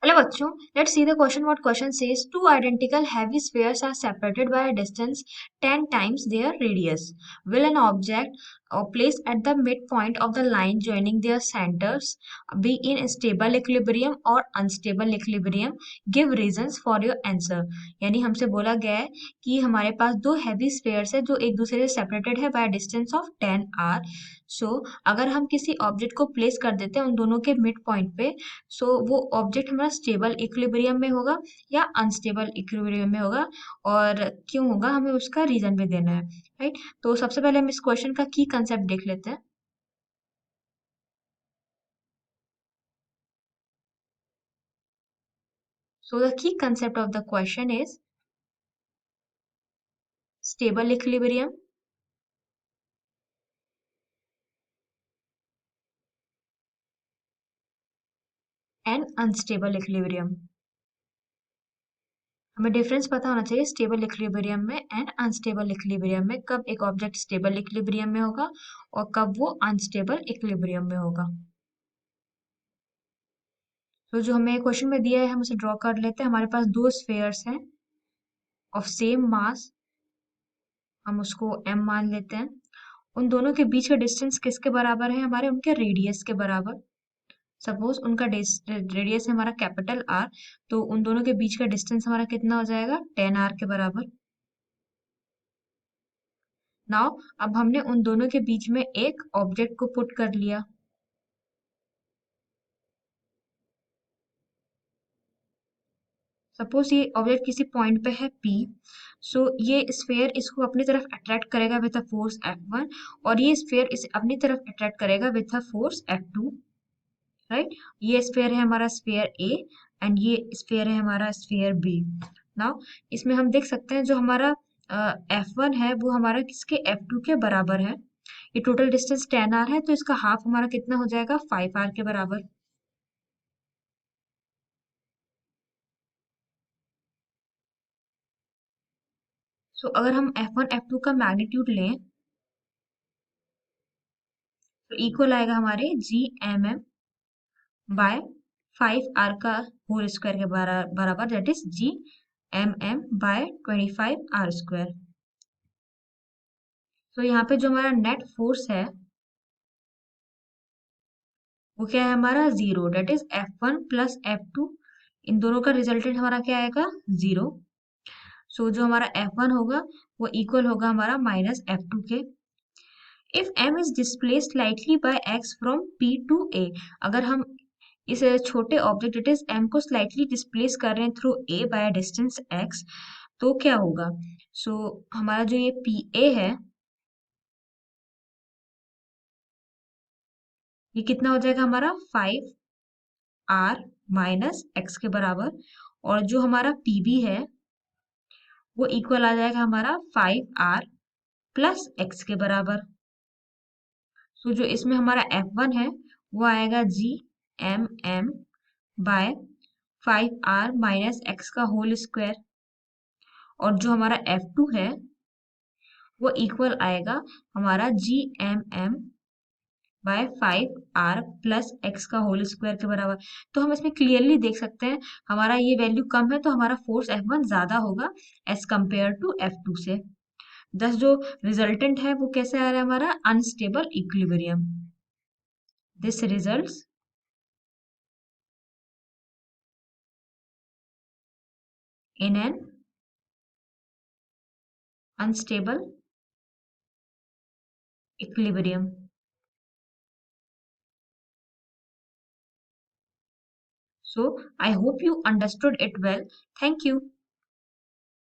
Hello बच्चों, let's see the question. What question says two identical heavy spheres are separated by a distance 10 times their radius. Will an object placed at the midpoint of the line joining their centers be in stable equilibrium or unstable equilibrium? Give reasons for your answer. यानी हमसे बोला गया है कि हमारे पास दो heavy spheres है जो एक दूसरे से separated है by a distance of 10 r. अगर हम किसी ऑब्जेक्ट को प्लेस कर देते हैं उन दोनों के मिड पॉइंट पे, वो ऑब्जेक्ट हमारा स्टेबल इक्विलिब्रियम में होगा या अनस्टेबल इक्विलिब्रियम में होगा, और क्यों होगा हमें उसका रीजन भी देना है, राइट। तो सबसे पहले हम इस क्वेश्चन का की कंसेप्ट देख लेते हैं। So the key concept of the question is stable equilibrium and unstable equilibrium. हमें डिफरेंस पता होना चाहिए स्टेबल इक्विलिब्रियम में एंड अनस्टेबल इक्विलिब्रियम में, कब एक ऑब्जेक्ट स्टेबल इक्विलिब्रियम में होगा और कब वो अनस्टेबल इक्विलिब्रियम में होगा। तो जो हमें क्वेश्चन में दिया है हम उसे ड्रॉ कर लेते हैं। हमारे पास दो स्फेयर्स हैं ऑफ सेम मास, हम उसको m मान लेते हैं। उन दोनों के बीच का डिस्टेंस किसके बराबर है? हमारे उनके रेडियस के बराबर। सपोज उनका रेडियस है हमारा कैपिटल R, तो उन दोनों के बीच का डिस्टेंस हमारा कितना हो जाएगा? 10r के बराबर। नाउ अब हमने उन दोनों के बीच में एक ऑब्जेक्ट को पुट कर लिया। सपोज ये ऑब्जेक्ट किसी पॉइंट पे है P, ये स्फेयर इसको अपनी तरफ अट्रैक्ट करेगा विथ अ फोर्स F1, और ये स्फेयर इसे अपनी तरफ अट्रैक्ट करेगा with a force F2, right. ये स्फेयर है हमारा स्फेयर ए एंड ये स्फेयर है हमारा स्फेयर बी। नाउ इसमें हम देख सकते हैं जो हमारा F1 है वो हमारा किसके? F2 के बराबर है। ये टोटल डिस्टेंस 10r है, तो इसका हाफ हमारा कितना हो जाएगा? 5r के बराबर। अगर हम F1 F2 का मैग्नीट्यूड लें तो इक्वल आएगा हमारे GMM बाय 5r का होल स्क्वायर के बराबर, that is GMM bye 25r²। यहाँ पे जो हमारा नेट फोर्स है वो क्या है? हमारा 0, date is F1 plus F2, इन दोनों का रिजल्टेंट हमारा क्या आएगा? 0। जो हमारा F1 होगा वो इक्वल होगा हमारा माइनस F2 के। If M is displace slightly by x from P to A, अगर हम इस छोटे ऑब्जेक्ट इट इज M को स्लाइटली डिस्प्लेस कर रहे हैं through A by distance x, तो क्या होगा? हमारा जो ये PA है ये कितना हो जाएगा? हमारा 5r माइनस x के बराबर, और जो हमारा PB है वो इक्वल आ जाएगा हमारा 5r प्लस x के बराबर। जो इसमें हमारा F1 है वो आएगा GMM by 5r minus x का होल स्क्वायर, और जो हमारा F2 है वो इक्वल आएगा हमारा GMM by 5r plus x का होल स्क्वायर के बराबर। तो हम इसमें क्लियरली देख सकते हैं हमारा ये वैल्यू कम है तो हमारा फोर्स F1 ज्यादा होगा एज कंपेयर टू F2 से। दस जो रिजल्टेंट है वो कैसे आ रहा है? हमारा unstable equilibrium. This results in an unstable equilibrium. So I hope you understood it well. Thank you.